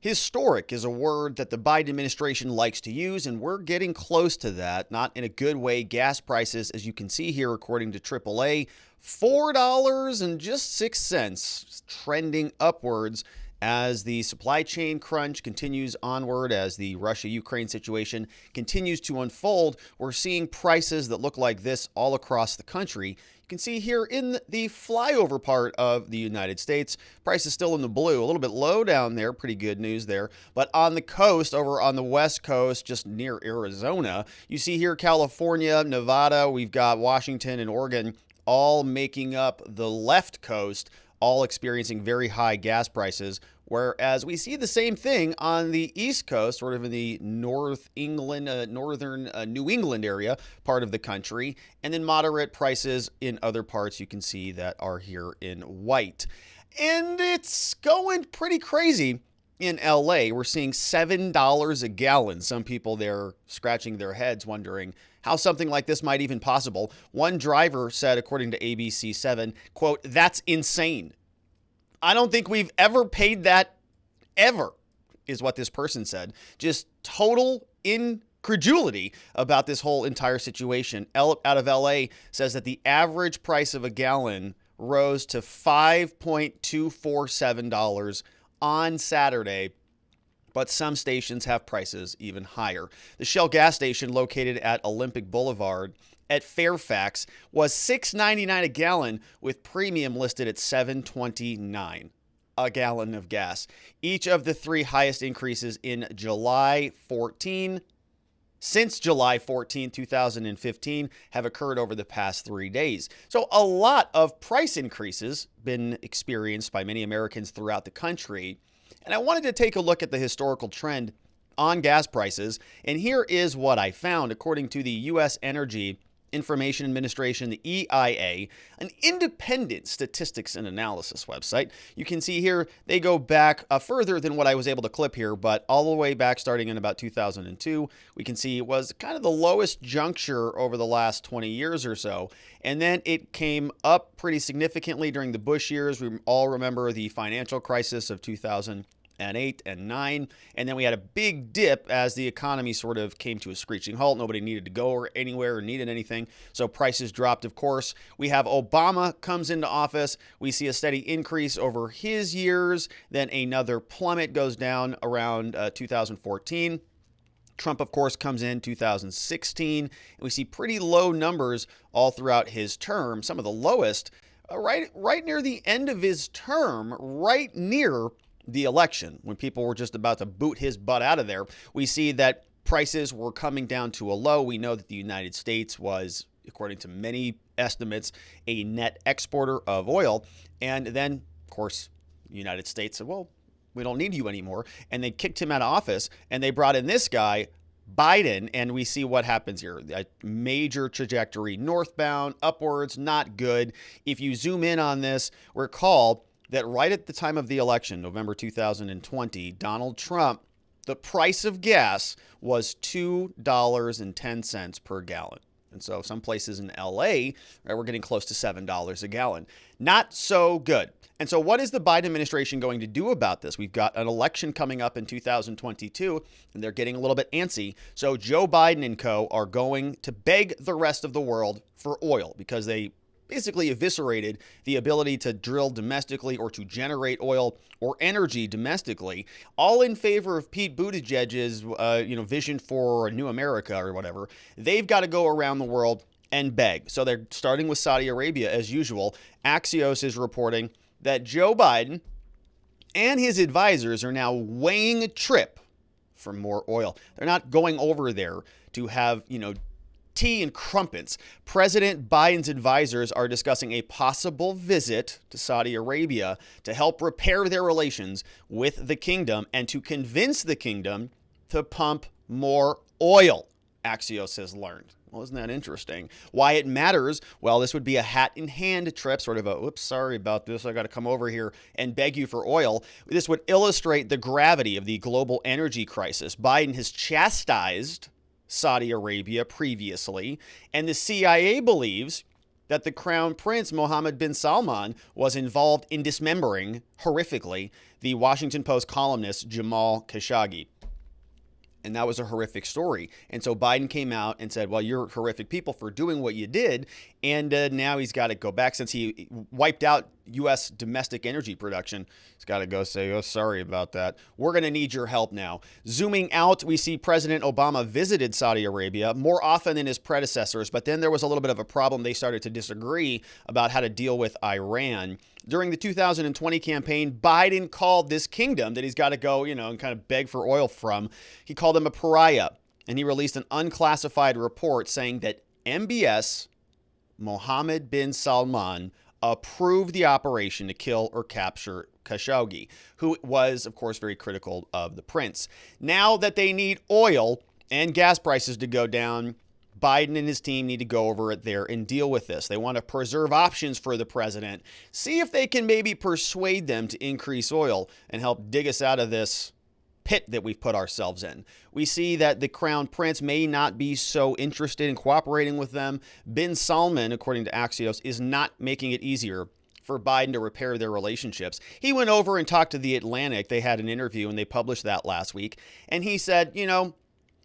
Historic is a word that the Biden administration likes to use, and we're getting close to that, not in a good way. Gas prices, as you can see here, according to AAA, $4.06, trending upwards as the supply chain crunch continues onward, as the Russia-Ukraine situation continues to unfold. We're seeing prices that look like this all across the country. You can see here in the flyover part of the United States, prices still in the blue, a little bit low down there, pretty good news there. But on the coast, over on the West Coast, just near Arizona, you see here California, Nevada, we've got Washington and Oregon all making up the left coast, all experiencing very high gas prices, whereas we see the same thing on the East Coast, sort of in the northern New England area part of the country, and then moderate prices in other parts you can see that are here in white. And it's going pretty crazy in LA. We're seeing $7 a gallon. Some people there scratching their heads wondering how something like this might even possible. One driver said, according to ABC7, quote, "That's insane. I don't think we've ever paid that ever," is what this person said. Just total incredulity about this whole entire situation. Out of LA says that the average price of a gallon rose to $5.247 on Saturday, but some stations have prices even higher. The Shell gas station located at Olympic Boulevard at Fairfax was $6.99 a gallon, with premium listed at $7.29 a gallon of gas. Each of the three highest increases in July 14 since July 14, 2015 have occurred over the past 3 days. So a lot of price increases been experienced by many Americans throughout the country. And I wanted to take a look at the historical trend on gas prices. And here is what I found according to the U.S. Energy Information Administration, the EIA, an independent statistics and analysis website. You can see here they go back further than what I was able to clip here, but all the way back starting in about 2002, we can see it was kind of the lowest juncture over the last 20 years or so. And then it came up pretty significantly during the Bush years. We all remember the financial crisis of 2008 and 9, and then we had a big dip as the economy sort of came to a screeching halt. Nobody needed to go or anywhere or needed anything, so prices dropped. Of course, we have Obama comes into office. We see a steady increase over his years, then another plummet goes down around 2014. Trump, of course, comes in 2016, and we see pretty low numbers all throughout his term, some of the lowest right near the end of his term, right near the election, when people were just about to boot his butt out of there. We see that prices were coming down to a low. We know that the United States was, according to many estimates, a net exporter of oil. And then, of course, the United States said, well, we don't need you anymore. And they kicked him out of office, and they brought in this guy, Biden, and we see what happens here. A major trajectory northbound, upwards, not good. If you zoom in on this, recall that right at the time of the election, November 2020, Donald Trump, the price of gas was $2.10 per gallon. And so some places in LA, we're getting close to $7 a gallon. Not so good. And so what is the Biden administration going to do about this? We've got an election coming up in 2022, and they're getting a little bit antsy. So Joe Biden and co. are going to beg the rest of the world for oil because they basically eviscerated the ability to drill domestically or to generate oil or energy domestically, all in favor of Pete Buttigieg's vision for a new America or whatever. They've got to go around the world and beg. So they're starting with Saudi Arabia as usual. Axios is reporting that Joe Biden and his advisors are now weighing a trip for more oil. They're not going over there to have, tea and crumpets. President Biden's advisors are discussing a possible visit to Saudi Arabia to help repair their relations with the kingdom and to convince the kingdom to pump more oil, Axios has learned. Well, isn't that interesting? Why it matters? Well, this would be a hat-in-hand trip, sort of a, oops, sorry about this, I got to come over here and beg you for oil. This would illustrate the gravity of the global energy crisis. Biden has chastised Saudi Arabia previously, and the CIA believes that the Crown Prince Mohammed bin Salman was involved in dismembering, horrifically, the Washington Post columnist Jamal Khashoggi. And that was a horrific story. And so Biden came out and said, well, you're horrific people for doing what you did. And now he's got to go back since he wiped out U.S. domestic energy production. He's got to go say, oh, sorry about that. We're going to need your help now. Zooming out, we see President Obama visited Saudi Arabia more often than his predecessors. But then there was a little bit of a problem. They started to disagree about how to deal with Iran. During the 2020 campaign, Biden called this kingdom that he's got to go, and kind of beg for oil from, he called them a pariah. And he released an unclassified report saying that MBS, Mohammed bin Salman, approved the operation to kill or capture Khashoggi, who was, of course, very critical of the prince. Now that they need oil and gas prices to go down, Biden and his team need to go over it there and deal with this. They want to preserve options for the president, see if they can maybe persuade them to increase oil and help dig us out of this pit that we've put ourselves in. We see that the Crown Prince may not be so interested in cooperating with them. Bin Salman, according to Axios, is not making it easier for Biden to repair their relationships. He went over and talked to The Atlantic. They had an interview and they published that last week. And he said,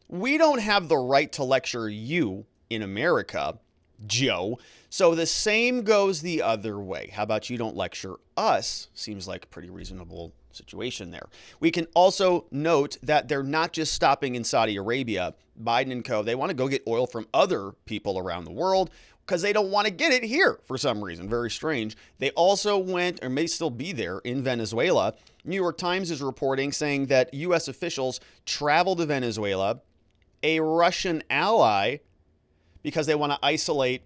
we don't have the right to lecture you in America, Joe. So the same goes the other way. How about you don't lecture us? Seems like a pretty reasonable situation there. We can also note that they're not just stopping in Saudi Arabia. Biden and co., they want to go get oil from other people around the world because they don't want to get it here for some reason. Very strange. They also went, or may still be there, in Venezuela. New York Times is reporting saying that U.S. officials traveled to Venezuela, a Russian ally, because they want to isolate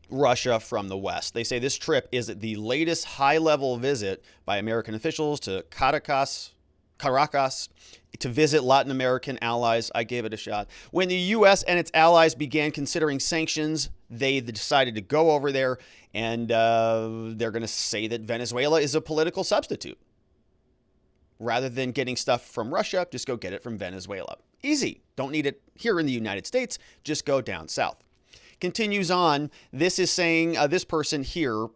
Russia from the West. They say this trip is the latest high-level visit by American officials to Caracas to visit Latin American allies. I gave it a shot. When the U.S. and its allies began considering sanctions, they decided to go over there, and they're going to say that Venezuela is a political substitute. Rather than getting stuff from Russia, just go get it from Venezuela. Easy. Don't need it here in the United States. Just go down south. Continues on. This is saying, this person here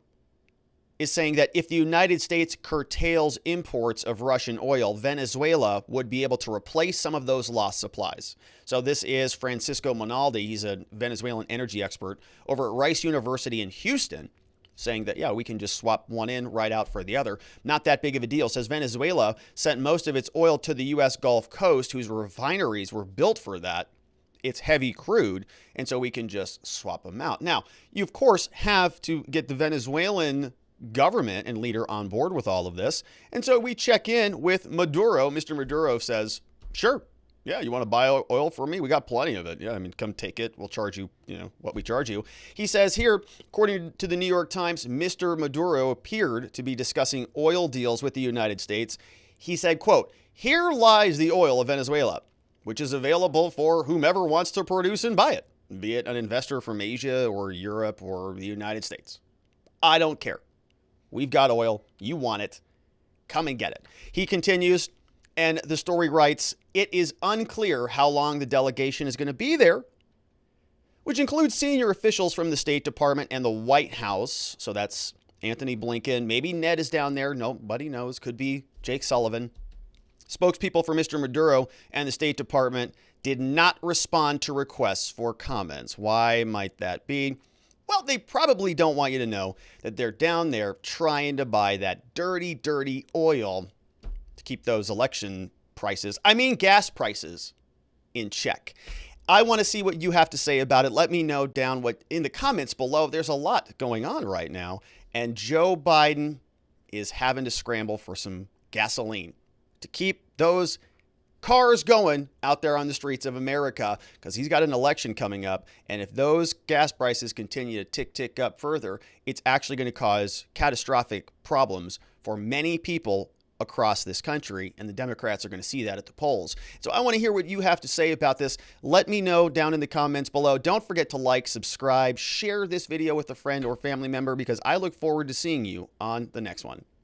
is saying that if the United States curtails imports of Russian oil, Venezuela would be able to replace some of those lost supplies. So this is Francisco Monaldi. He's a Venezuelan energy expert over at Rice University in Houston, saying that, yeah, we can just swap one in right out for the other. Not that big of a deal. Says Venezuela sent most of its oil to the U.S. Gulf Coast, whose refineries were built for that. It's heavy crude, and so we can just swap them out. Now, you, of course, have to get the Venezuelan government and leader on board with all of this. And so we check in with Maduro. Mr. Maduro says, sure. Yeah, you want to buy oil from me? We got plenty of it. Yeah, I mean, come take it. We'll charge you, what we charge you. He says here, according to the New York Times, Mr. Maduro appeared to be discussing oil deals with the United States. He said, quote, here lies the oil of Venezuela, which is available for whomever wants to produce and buy it, be it an investor from Asia or Europe or the United States. I don't care. We've got oil. You want it. Come and get it. He continues, and the story writes, it is unclear how long the delegation is going to be there, which includes senior officials from the State Department and the White House. So that's Anthony Blinken. Maybe Ned is down there. Nobody knows. Could be Jake Sullivan. Spokespeople for Mr. Maduro and the State Department did not respond to requests for comments. Why might that be? Well, they probably don't want you to know that they're down there trying to buy that dirty, dirty oil to keep those gas prices in check. I want to see what you have to say about it. Let me know down in the comments below. There's a lot going on right now, and Joe Biden is having to scramble for some gasoline to keep those cars going out there on the streets of America, because he's got an election coming up. And if those gas prices continue to tick up further, it's actually going to cause catastrophic problems for many people across this country, and the Democrats are going to see that at the polls. So I want to hear what you have to say about this. Let me know down in the comments below. Don't forget to like, subscribe, share this video with a friend or family member, because I look forward to seeing you on the next one.